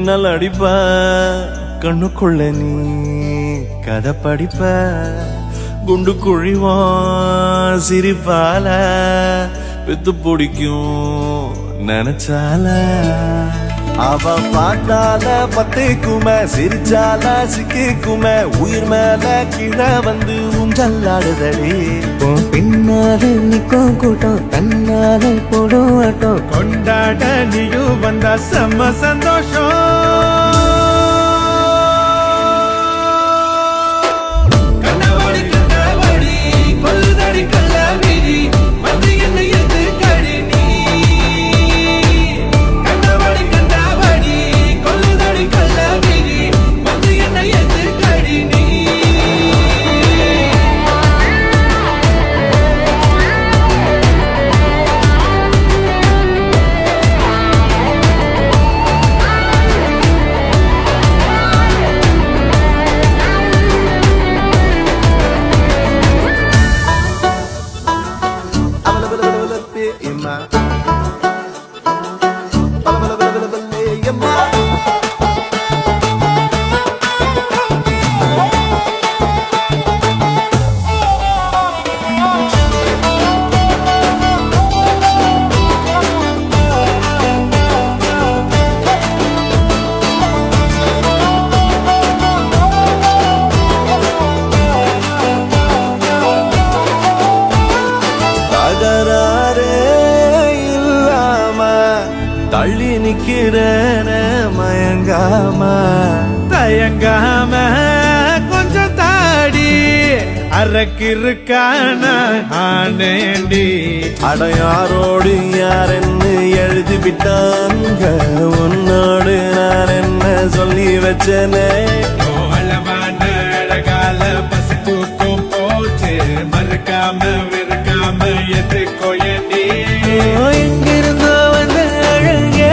மின்னல் அடிப்ப கண்ணுக்குள்ள நீ கதை படிப்ப குண்டு குழிவான் சிரிப்பால வித்து பிடிக்கும் நினைச்சால அவ பாட்டால பத்திக்குமே சிரிச்சால சிக்கிக்குமே உயிர் மேல கீழே வந்து ஊஞ்சல்லாடுதடி பின்னால நிக்கும் கூட்டம் தன்னால போடும் ஆட்டம் கொண்டாட நீயும் வந்தா செம்ம சந்தோஷம் தள்ளி நிக்கிறேன மயங்காம தயங்காம கொஞ்சம் தாடி அரக்கிருக்கான ஆனேண்டி அடையாரோடு யாரென்னு எழுதி விட்டாங்க உன்னோடு நான் என்ன சொல்லி வச்சனே அழகால பசி தூக்கம் போச்சு மறுக்காம வெறுக்காம எதுக்கோ ஏண்டி எங்கிருந்தோ வந்த அழகே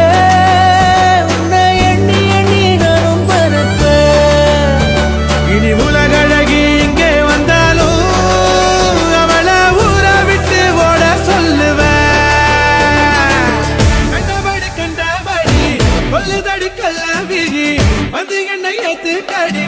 உன்னை எண்ணி எண்ணி நானும் பறப்பேன் இனி உலகழகி இங்கே வந்தாலும் அவளை ஊற விட்டு ஓட சொல்லுவேன் கண்டபடி கொல்லுதடி கல்லாவிரி வந்து என்னை ஏத்து கடி